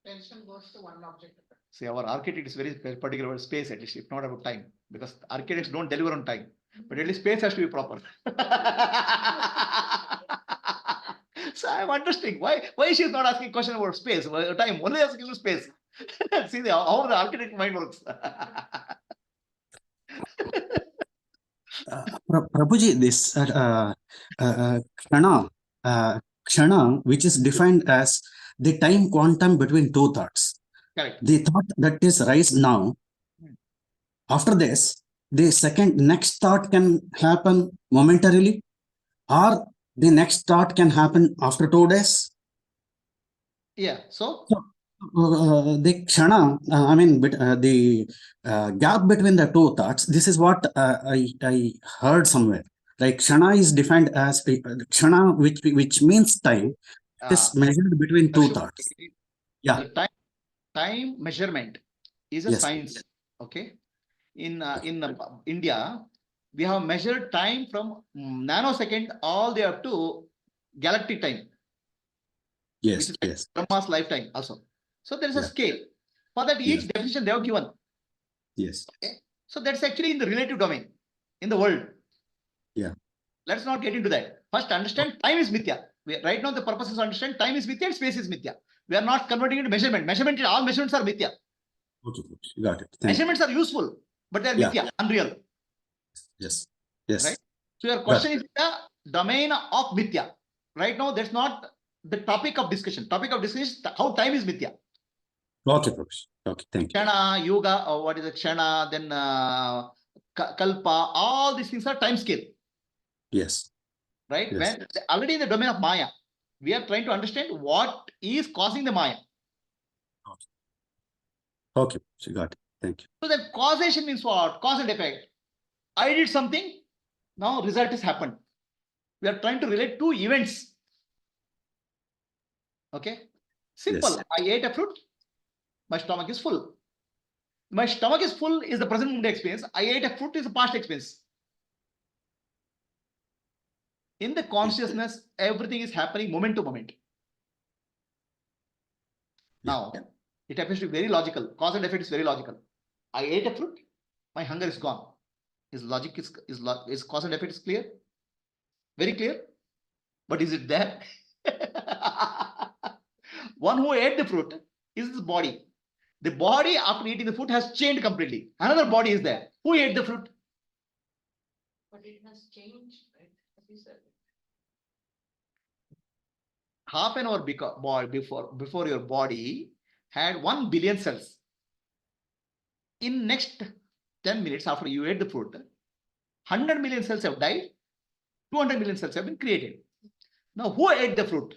Attention goes to one object.
See, our architect is very particular about space, at least, if not about time, because architects don't deliver on time, but at least space has to be proper. So I'm understanding why she is not asking question about space, time, only asking about space. See how the architect mind works.
Prabhuji, this kshana, which is defined as the time quantum between two thoughts.
Correct.
The thought that is rise now. After this, the next thought can happen momentarily, or the next thought can happen after 2 days.
Yeah. So
The kshana, the gap between the two thoughts, this is what I heard somewhere. Like kshana is defined as kshana, which means time. It
uh,
is measured between two
Darshan,
thoughts. Yeah.
the time measurement is a
Yes.
science. Okay. In India, we have measured time from nanosecond all the way up to galactic time, which
Yes.
is like
Yes.
Brahma's lifetime also. So there is a
Yeah.
scale. For that,
Yeah.
each definition they have given.
Yes.
Okay. So that's actually in the relative domain in the world.
Yeah.
Let's not get into that. First, understand time is mithya. Right now, the purpose is to understand time is mithya and space is mithya. We are not converting into measurement. All measurements are mithya.
Okay. Got it. Thank you.
Measurements are useful, but they are
Yeah.
mithya, unreal.
Yes. Yes.
Right? So your
Got
question is the domain of mithya. Right now, that's not the topic of discussion. Topic of discussion is how time is mithya.
Okay, Prabhuji. Okay, thank you.
Kshana, yoga, or what is it? Kshana, then kalpa, all these things are time scale.
Yes.
Right?
Yes.
When already in the domain of Maya, we are trying to understand what is causing the Maya.
Okay, she got it. Thank you.
So then causation means what? Cause and effect. I did something, now result has happened. We are trying to relate two events. Okay? Simple.
Yes.
I ate a fruit, my stomach is full. My stomach is full is the present moment experience. I ate a fruit is the past experience. In the consciousness, everything is happening moment to moment. Now, it appears to be very logical. Cause and effect is very logical. I ate a fruit, my hunger is gone. His logic is cause and effect is clear? Very clear? But is it there? One who ate the fruit is the body. The body after eating the fruit has changed completely. Another body is there. Who ate the fruit?
But it has changed, right? As you said.
Half an hour before your body had 1 billion cells. In next 10 minutes after you ate the fruit, 100 million cells have died, 200 million cells have been created. Now, who ate the fruit?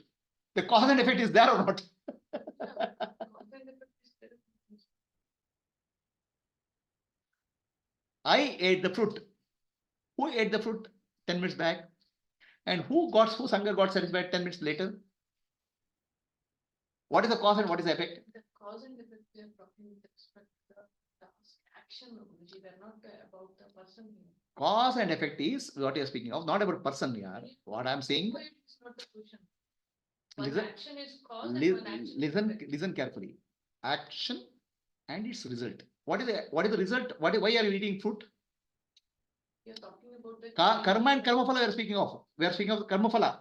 The cause and effect is there or not? I ate the fruit. Who ate the fruit 10 minutes back? And whose hunger got satisfied 10 minutes later? What is the cause and what is the effect?
The cause and effect we are talking with respect to the task, action, Prabhuji. We are not about the person here.
Cause and effect is what you are speaking of, not about person here. What I am saying.
It's not the question. One
Listen,
action is cause and one action is effect.
listen carefully. Action and its result. What is the result? Why are you eating fruit?
You're talking about the
Karma and karma phala we are speaking of. We are speaking of karma phala.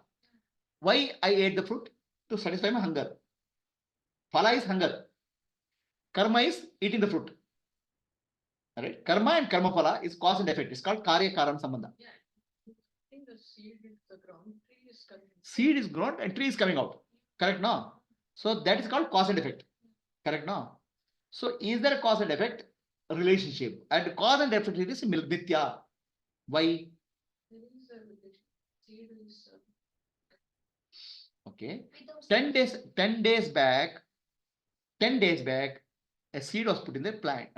Why I ate the fruit? To satisfy my hunger. Phala is hunger. Karma is eating the fruit. Alright? Karma and karma phala is cause and effect. It's called karya karan sambandha.
Yeah. I think the seed is the ground, tree is coming.
Seed is grown and tree is coming out. Correct now? So that is called cause and effect. Correct now? So is there a cause and effect relationship? And cause and effect is mithya. Why?
There is a relation. Seed is
Okay.
Without
10 days back, a seed was put in the plant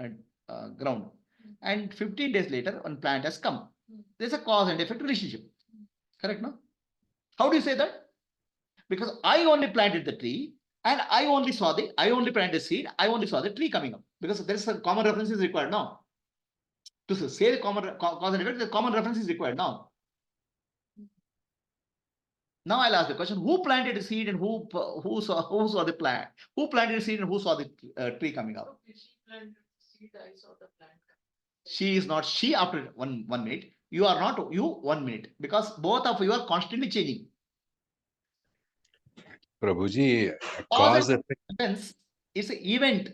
ground. And 15 days later, one plant has come. There's a cause and effect relationship. Correct no? How do you say that? Because I only planted the tree and I only planted the seed, I only saw the tree coming up. Because there is a common reference is required now. To say the common cause and effect, the common reference is required now. Now I'll ask the question: who planted the seed and who saw the plant? Who planted the seed and who saw the tree coming up?
okay, she planted the seed, I saw the plant coming.
She is not she after one minute. You are not you 1 minute because both of you are constantly changing.
Prabhuji,
Cause
cause
and
effect.
effect is an event.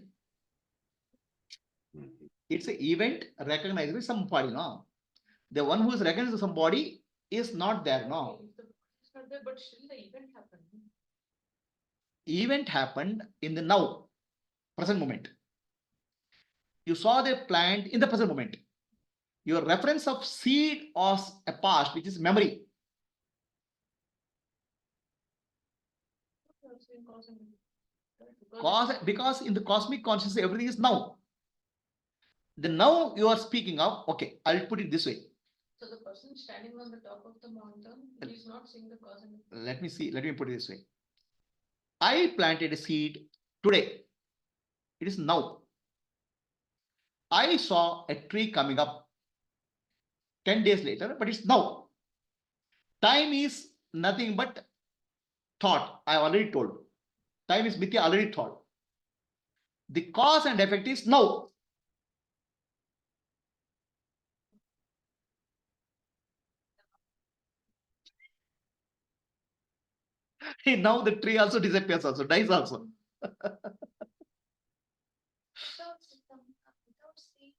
It's an event recognized by somebody. No, the one who is recognized by somebody is not there. No,
It's not there, but still the event happened.
event happened in the now, present moment. You saw the plant in the present moment. Your reference of seed was a past, which is memory.
Cause and effect.
Because in the cosmic consciousness, everything is now. The now you are speaking of, okay, I'll put it this way.
So the person standing on the top of the mountain, he is not seeing the cause and effect.
Let me put it this way. I planted a seed today. It is now. I saw a tree coming up 10 days later, but it's now. Time is nothing but thought. I already told. Time is mithya, already thought. The cause and effect is now. Now the tree also disappears, also dies also.
Without system, without seed,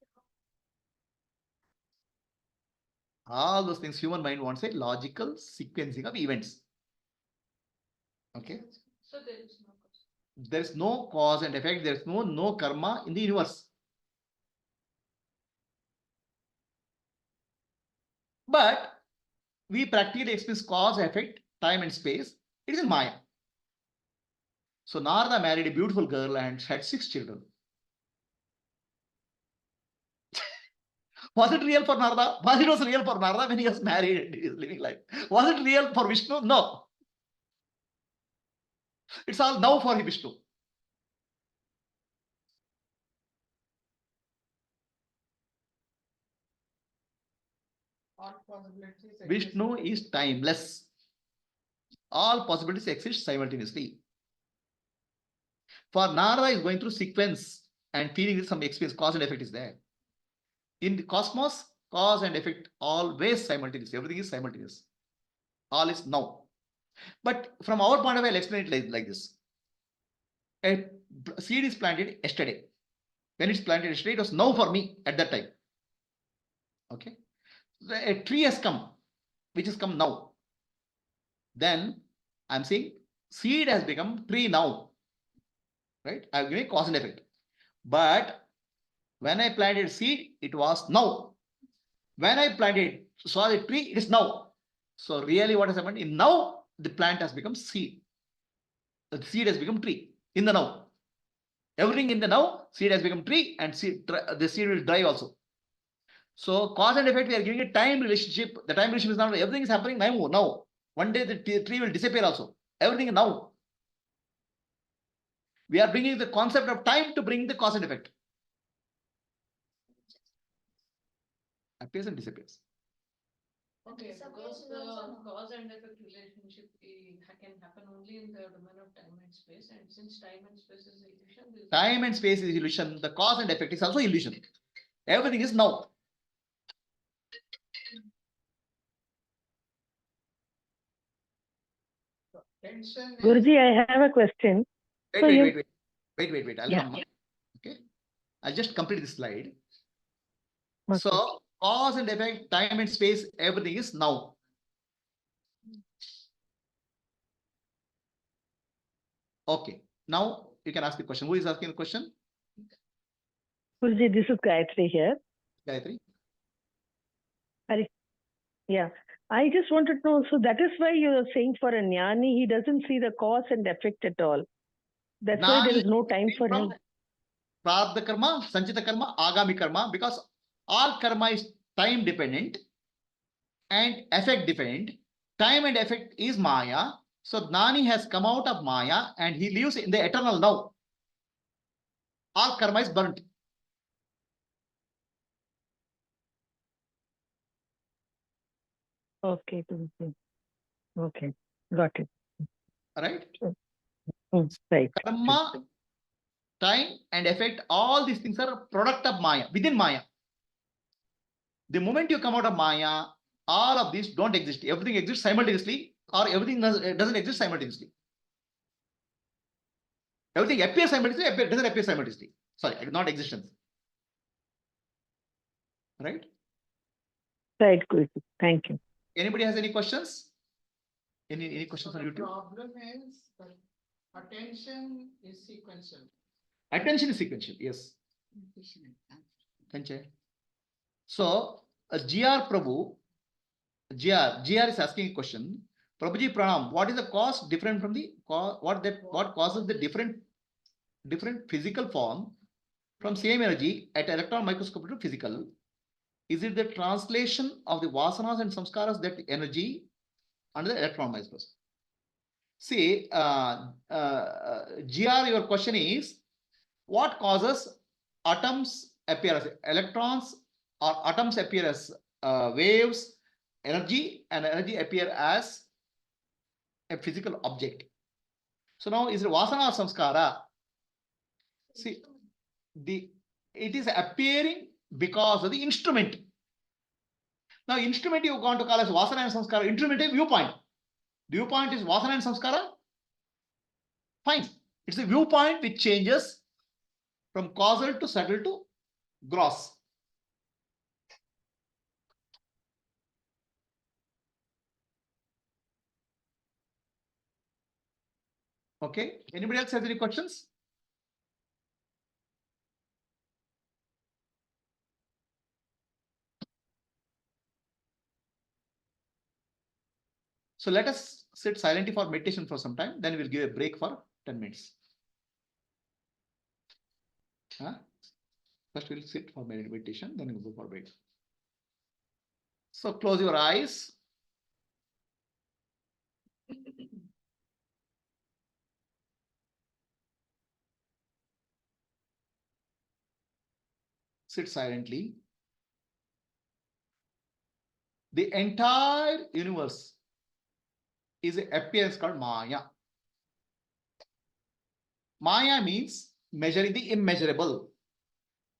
All those things, human mind wants a logical sequencing of events. Okay.
So there is no cause.
There is no cause and effect. There is no karma in the universe. But we practically experience cause, effect, time and space. It is in Maya. So Narada married a beautiful girl and had 6 children. Was it real for Narada? Was it was real for Narada when he was married and he is living life? Was it real for Vishnu? No. It's all now for Vishnu.
All possibilities.
Vishnu is timeless. All possibilities exist simultaneously. For Narada is going through sequence and feeling some experience, cause and effect is there. In the cosmos, cause and effect always simultaneous. Everything is simultaneous. All is now. But from our point of view, I'll explain it like this. A seed is planted yesterday. When it's planted yesterday, it was now for me at that time. Okay. A tree has come, which has come now. Then I'm saying seed has become tree now. Right? I'm giving cause and effect. But when I planted seed, it was now. When I planted, saw the tree, it is now. So really what has happened? In now, the plant has become seed. The seed has become tree in the now. Everything in the now, seed has become tree and the seed will dry also. So cause and effect, we are giving a time relationship. The time relationship is not, everything is happening now. One day the tree will disappear also. Everything now. We are bringing the concept of time to bring the cause and effect. Appears and disappears.
Okay,
Disappears
because
is
the
also no.
cause and effect relationship can happen only in the domain of time and space, and since time and space is illusion, there is
Time and space is illusion. The cause and effect is also illusion. Everything is now.
Tension is
Guruji, I have a question. So you-
Wait. I'll
Yeah.
come. Okay. I'll just complete this slide.
Okay.
So cause and effect, time and space, everything is now. Okay. Now you can ask the question. Who is asking the question?
Guruji, this is Gayatri here.
Gayatri.
Yeah. I just wanted to know, so that is why you're saying for a jnani, he doesn't see the cause and effect at all. That's why there is no time for him.
Prarabdha karma, sanchita karma, agami karma, because all karma is time dependent and effect dependent. Time and effect is Maya. So Gnani has come out of Maya and he lives in the eternal now. All karma is burnt.
Okay, Guruji. Okay, got it.
Right?
Right.
Karma, time and effect, all these things are a product of Maya, within Maya. The moment you come out of Maya, all of these don't exist. Everything exists simultaneously or everything doesn't exist simultaneously. Everything appears simultaneously, doesn't appear simultaneously. Sorry, not existence. Right?
Right, Guruji. Thank you.
Anybody has any questions? Any questions on
the
YouTube?
problem is that attention is sequential.
Attention is sequential, yes. Sanjay. So, GR Prabhu, GR is asking a question. Prabhuji Pranam, what is the cause different from the cause? What causes the different different physical form from same energy at electron microscope to physical. Is it the translation of the vasanas and samskaras that energy under the electron microscope? See, GR, your question is, what causes atoms appear as electrons or atoms appear as waves, energy, and energy appear as a physical object? So now is it vasana or samskara? See, it is appearing because of the instrument. Now, instrument you want to call as vasana and samskara. Instrument is viewpoint. Viewpoint is vasana and samskara. Fine. It's a viewpoint which changes from causal to subtle to gross. Okay. Anybody else has any questions? So let us sit silently for meditation for some time. Then we'll give a break for 10 minutes. Huh? First we'll sit for meditation, then we'll go for break. So close your eyes. Sit silently. The entire universe is an appearance called Maya. Maya means measuring the immeasurable.